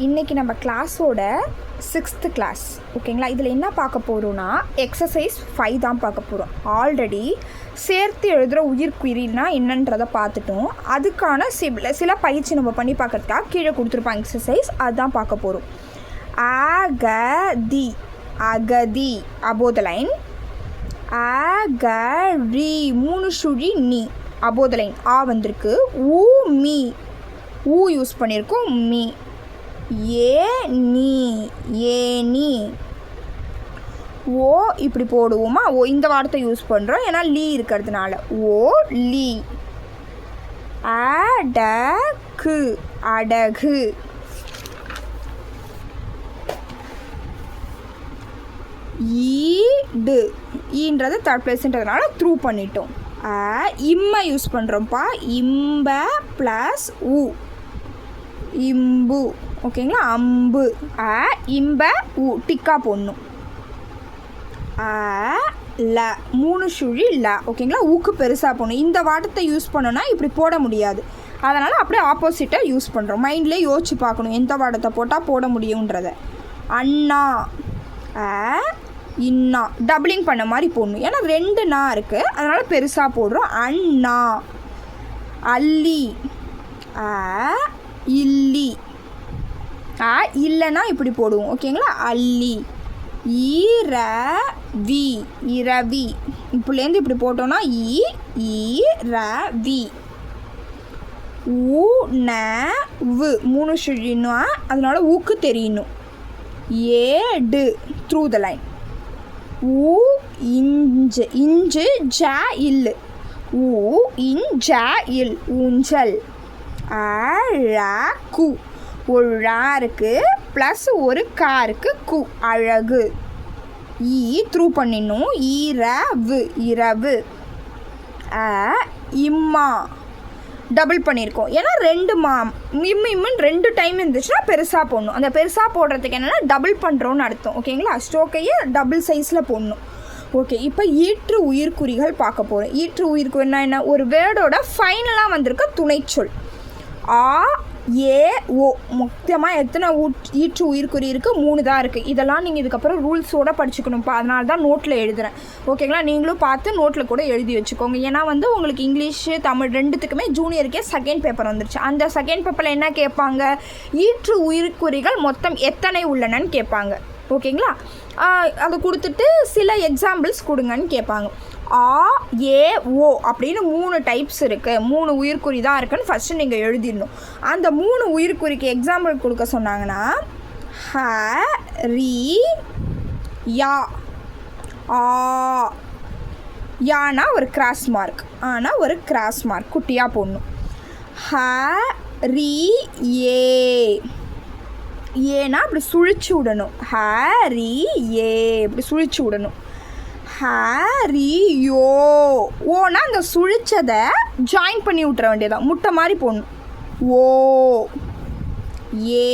இன்றைக்கி நம்ம கிளாஸோட 6th கிளாஸ் ஓகேங்களா. இதில் என்ன பார்க்க போகிறோன்னா எக்ஸசைஸ் 5 தான் பார்க்க போகிறோம். ஆல்ரெடி சேர்த்து எழுதுகிற உயிர்க்குறினா என்னன்றதை பார்த்துட்டோம். அதுக்கான சில பயிற்சி நம்ம பண்ணி பார்க்கறதுக்காக கீழே கொடுத்துருப்பாங்க எக்ஸசைஸ், அதுதான் பார்க்க போகிறோம். அகதி அகதி above the line. அகரி 3 சுழி நீ above the line. ஆ வந்திருக்கு. ஊ மீ ஊ யூஸ் பண்ணியிருக்கோம். மீ ஏ நீ ஏ நீ. ஓ இப்படி போடுவோமா, ஓ இந்த வார்த்தை யூஸ் பண்ணுறோம் ஏன்னா லீ இருக்கிறதுனால. ஓ லீ. அடகு அடகு. ஈடு ஈன்றது தேர்ட் பிளேஸ்ன்றதுனால த்ரூ பண்ணிட்டோம். இம்மை யூஸ் பண்ணுறோம்ப்பா. இம்ப ப்ளஸ் உ இம்பு ஓகேங்களா. அம்பு இம்ப உ டிக்கா போடணும். ல 3 சுழி ல ஓகேங்களா. ஊக்கு பெருசாக போடணும். இந்த வார்த்தை யூஸ் பண்ணோன்னா இப்படி போட முடியாது, அதனால் அப்படியே ஆப்போசிட்டாக யூஸ் பண்ணுறோம். மைண்ட்லேயே யோசிச்சு பார்க்கணும் எந்த வார்த்தை போட்டால் போட முடியுன்றத. அண்ணா இன்னா டபுளிங் பண்ண மாதிரி போடணும், ஏன்னா 2 நா இருக்குது அதனால் பெருசாக போடுறோம். அண்ணா. அல்லி இல்லி. இல்லைன்னா இப்படி போடுவோம் ஓகேங்களா. அல்லி. ஈரவி இரவி. இப்படிலேருந்து இப்படி போட்டோன்னா ஈரவி. உணவு 3 சுழினா அதனால ஊக்கு தெரியணும். ஏடு த்ரூ த லைன். ஊ இஞ்சு இஞ்சு ஜ இல்லு. ஊ இஞ்ச இல் ஊஞ்சல். அழகு ஒரு ரா இருக்குது ப்ளஸ் ஒரு கா இருக்குது கு அழகு. ஈ த்ரூ பண்ணிடணும். இரவு இரவு. இம்மா டபுள் பண்ணியிருக்கோம் ஏன்னா 2 மா இம்முன்னு 2 டைம் இருந்துச்சுன்னா பெருசாக போடணும். அந்த பெருசாக போடுறதுக்கு என்னென்னா டபுள் பண்ணுறோன்னு அர்த்தம் ஓகேங்களா. ஸ்ட்ரோக்கையே டபுள் சைஸில் போடணும். ஓகே, இப்போ ஈற்று உயிர்க்குறிகள் பார்க்க போகிறோம். ஈற்று உயிர்க்குறினா என்ன, ஒரு வேர்டோட ஃபைனலாக வந்திருக்க துணைச்சொல். ஆ ஏ ஓ மொத்தமாக எத்தனை ஈற்று உயிர்க்குறி இருக்குது? 3 தான் இருக்குது. இதெல்லாம் நீங்கள் இதுக்கப்புறம் ரூல்ஸோடு படிச்சுக்கணும்ப்பா, அதனால தான் நோட்டில் எழுதுகிறேன் ஓகேங்களா. நீங்களும் பார்த்து நோட்டில் கூட எழுதி வச்சுக்கோங்க. ஏன்னா உங்களுக்கு இங்கிலீஷு தமிழ் 2த்துக்குமே ஜூனியருக்கே செகண்ட் பேப்பர் வந்துருச்சு. அந்த செகண்ட் பேப்பரில் என்ன கேட்பாங்க, ஈற்று உயிர்க்குறிகள் மொத்தம் எத்தனை உள்ளனன்னு கேட்பாங்க ஓகேங்களா. அதை கொடுத்துட்டு சில எக்ஸாம்பிள்ஸ் கொடுங்கன்னு கேட்பாங்க. ஆ ஏ ஓ அப்படின்னு 3 டைப்ஸ் இருக்குது. 3 உயிர்க்குறி தான் இருக்குன்னு ஃபஸ்ட்டு நீங்கள் எழுதிடணும். அந்த 3 உயிர்க்குறிக்கு எக்ஸாம்பிள் கொடுக்க சொன்னாங்கன்னா ஹ ரி யா. ஆ யானா ஒரு கிராஸ் மார்க், ஆனால் ஒரு கிராஸ் மார்க் குட்டியாக போடணும். ஹ ரி ஏ ஏன்னா அப்படி சுழிச்சு விடணும். ஹரி ஏ இப்படி சுழிச்சு விடணும். ஹரியோ ஓனா அந்த சுழிச்சதை ஜாயின் பண்ணி விட்டுற வேண்டியதான், முட்டை மாதிரி போடணும். ஓ ஏ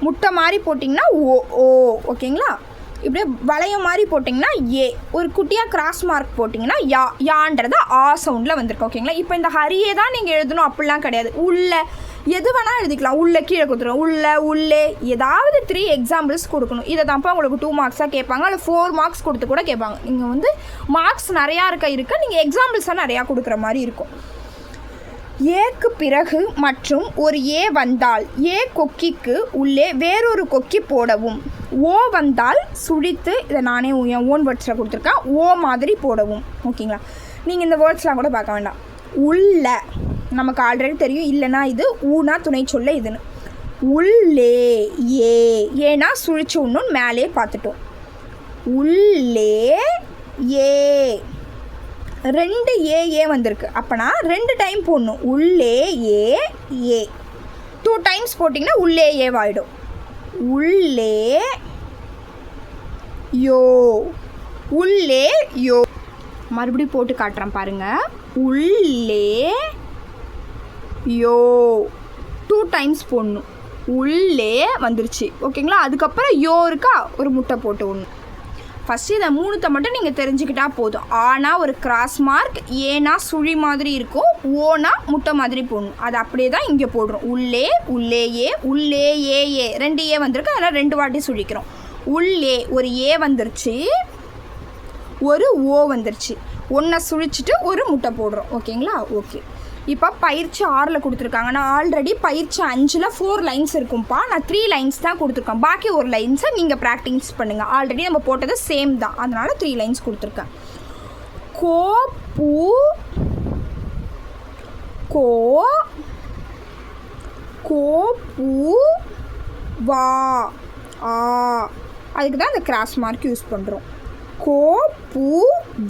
முட்டை மாதிரி போட்டிங்கன்னா ஓ ஓ ஓகேங்களா. இப்படியே வளைய மாதிரி போட்டிங்கன்னா ஏ. ஒரு குட்டியாக கிராஸ் மார்க் போட்டிங்கன்னா யா யான்றதை ஆ சவுண்டில் வந்திருக்கு ஓகேங்களா. இப்போ இந்த ஹரியே தான் நீங்கள் எழுதணும் அப்படிலாம் கிடையாது. உள்ள எது வேணால் எழுதிக்கலாம். உள்ள கீழே கொடுத்துருவோம். உள்ள உள்ளே ஏதாவது 3 எக்ஸாம்பிள்ஸ் கொடுக்கணும். இதை தான்ப்பா உங்களுக்கு 2 மார்க்ஸாக கேட்பாங்க, இல்லை 4 மார்க்ஸ் கொடுத்து கூட கேட்பாங்க. நீங்கள் மார்க்ஸ் நிறையா இருக்க நீங்கள் எக்ஸாம்பிள்ஸாக நிறையா கொடுக்குற மாதிரி இருக்கும். ஏக்கு பிறகு மற்றும் ஒரு ஏ வந்தால் ஏ கொக்கிக்கு உள்ளே வேறொரு கொக்கி போடவும். ஓ வந்தால் சுழித்து, இதை நானே என் ஓன் வேர்ட்ஸில் கொடுத்துருக்கேன், ஓ மாதிரி போடவும் ஓகேங்களா. நீங்கள் இந்த வேர்ட்ஸ்லாம் கூட பார்க்க வேண்டாம். உள்ள நமக்கு ஆல்ரெடி தெரியும், இல்லைனா இது ஊனா துணை சொல்ல இதுன்னு. உள்ளே ஏ ஏன்னா சுழிச்சு ஒன்றும் மேலே பார்த்துட்டோம். உள்ளே ஏ 2 ஏ வந்திருக்கு, அப்போனா 2 டைம் போடணும். உள்ளே ஏ ஏ 2 டைம்ஸ் போட்டிங்கன்னா உள்ளே ஏவாயிடும். உள்ளே யோ உள்ளே யோ. மறுபடியும் போட்டு காட்டுறேன் பாருங்கள். உள்ளே யோ 2 டைம்ஸ் போடணும். உள்ளே வந்துருச்சு ஓகேங்களா. அதுக்கப்புறம் யோ இருக்கா, ஒரு முட்டை போட்டு ஒன்று. ஃபஸ்ட்டு இதை 3 மட்டும் நீங்கள் தெரிஞ்சுக்கிட்டா போதும். ஆனா ஒரு கிராஸ் மார்க், ஏனா சுழி மாதிரி இருக்கும், ஓனா முட்டை மாதிரி போடணும். அது அப்படியே தான் இங்கே போடுறோம். உள்ளே உள்ளேயே உள்ளே ஏ 2 ஏ வந்திருக்கு, அதனால் 2 வாட்டி சுழிக்கிறோம். உள்ளே ஒரு ஏ வந்துருச்சு, ஒரு ஓ வந்துருச்சு, ஒன்றை சுழிச்சிட்டு ஒரு முட்டை போடுறோம். ஓகேங்களா? ஓகே. இப்போ பயிற்சி 6ல் கொடுத்துருக்காங்க. நான் ஆல்ரெடி பயிற்சி 5ல் 4 லைன்ஸ் இருக்கும்ப்பா. நான் 3 லைன்ஸ் தான் கொடுத்துருக்கேன். பாக்கி ஒரு லைன்ஸை நீங்கள் ப்ராக்டிஸ் பண்ணுங்கள். ஆல்ரெடி நம்ம போட்டது சேம் தான், அதனால் 3 லைன்ஸ் கொடுத்துருக்கேன். கோ பூ கோ கோ பூ வா ஆ, அதுக்கு தான் அந்த கிராஸ் மார்க் யூஸ் பண்ணுறோம். கோ பூ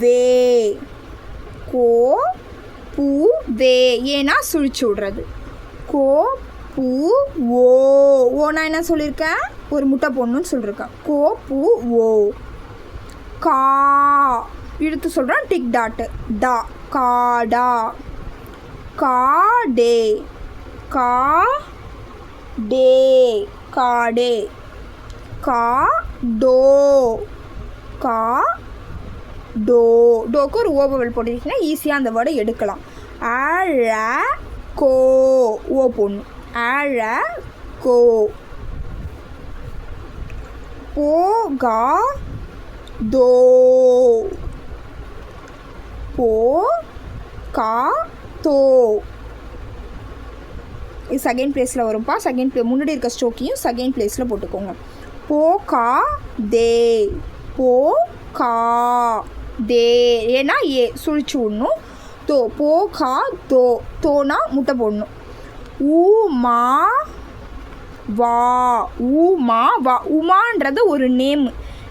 வே கோ பூ வே, ஏன்னா சுழிச்சு விடுறது. கோ பூ ஓனா என்ன சொல்லியிருக்கேன், ஒரு முட்டை போடணும்னு சொல்லியிருக்கேன். கோ பூ ஓ. கா இழுத்து சொல்கிறேன், டிக் டாட்டு டா காடா. காடே கா டே காடே. கா டோ கா டோ. டோக்கு ஒரு ஓவல் போட்டிருக்கீங்கன்னா ஈஸியாக அந்த வேர்டை எடுக்கலாம். அழ கோ ஓ போடணும். அழ கோ. போகா தோ போ கா தோ. இது செகண்ட் பிளேஸில் வரும்ப்பா. முன்னாடி இருக்க ஸ்ட்ரோக்கையும் செகண்ட் பிளேஸில் போட்டுக்கோங்க. போ கா தே போ கா தே, ஏன்னா ஏ சுழிச்சு விடணும். தோ போ கா தோ, தோனா முட்டை போடணும். ஊமா வா ஊமா வா. உமான்றது ஒரு நேம்.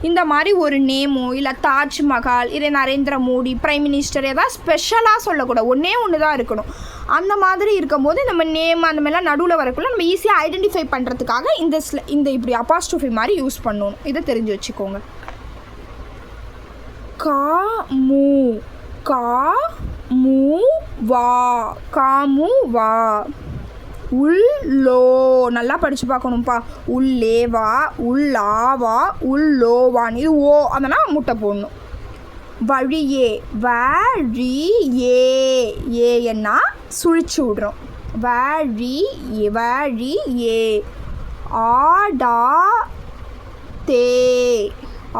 இந்த மாதிரி ஒரு நேமோ இல்லை தாஜ்மஹால், இல்லை நரேந்திர மோடி பிரைம் மினிஸ்டர், ஏதாவது ஸ்பெஷலாக சொல்லக்கூடாது, ஒன்று தான் இருக்கணும். அந்த மாதிரி இருக்கும்போது நம்ம நேம் அந்த மாதிரிலாம் நடுவில் வரக்குள்ள நம்ம ஈஸியாக ஐடென்டிஃபை பண்ணுறதுக்காக இந்த இப்படி அப்பாஸ்ட்ரோஃபி மாதிரி யூஸ் பண்ணணும். இதை தெரிஞ்சு வச்சுக்கோங்க. கா மூ கா மூ வா காமு வா. உள்ளோ நல்லா படித்து பார்க்கணும்ப்பா. உள்ளே வா உள்ளா வா உள்ளோ வான்னு, இது ஓ அதனால் முட்டை போடணும். வழியே வழியே ஏன்னா சுழிச்சு விடுறோம். வழி ஏ. ஆடா தே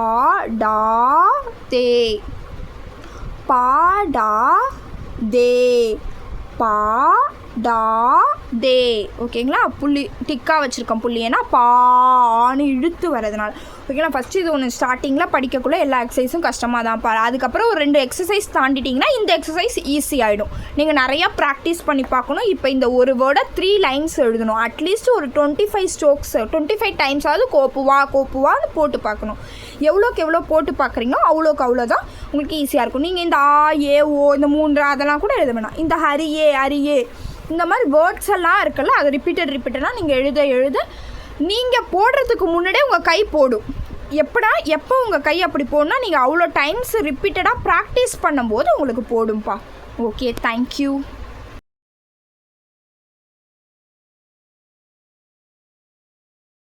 ஆடா தே. பாடா தே பா டா தே. ஓகேங்களா? புள்ளி டிக்காக வச்சுருக்கோம். புள்ளி ஏன்னா பான்னு இழுத்து வரதுனால. ஓகேங்களா? ஃபஸ்ட்டு இது ஒன்று ஸ்டார்டிங்கில் படிக்கக்குள்ளே எல்லா எக்ஸசைஸும் கஷ்டமாக தான் பாரு. அதுக்கப்புறம் ஒரு 2 எக்ஸசைஸ் தாண்டிட்டிங்கன்னா இந்த எக்ஸசைஸ் ஈஸி ஆகிடும். நீங்கள் நிறையா ப்ராக்டிஸ் பண்ணி பார்க்கணும். இப்போ இந்த ஒரு வேர்டை 3 லைன்ஸ் எழுதணும். அட்லீஸ்ட் ஒரு 25 ஸ்ட்ரோக்ஸ் 25 டைம்ஸாவது கோப்புவான்னு போட்டு பார்க்கணும். எவ்வளோக்கு எவ்வளோ போட்டு பார்க்குறீங்களோ அவ்வளோதான் உங்களுக்கு ஈஸியாக இருக்கும். நீங்கள் இந்த ஆ ஏ ஓ இந்த 3 அதெல்லாம் கூட எழுத வேணாம். இந்த ஹரியே அரியே இந்த மாதிரி வேர்ட்ஸ் எல்லாம் இருக்குல்ல, அதை ரிப்பீட்டடாக நீங்கள் எழுத நீங்கள் போடுறதுக்கு முன்னாடியே உங்கள் கை போடும். எப்போ உங்கள் கை அப்படி போடணும்னா நீங்கள் அவ்வளோ டைம்ஸ் ரிப்பீட்டடாக ப்ராக்டிஸ் பண்ணும்போது உங்களுக்கு போடும்பா. Okay, thank you.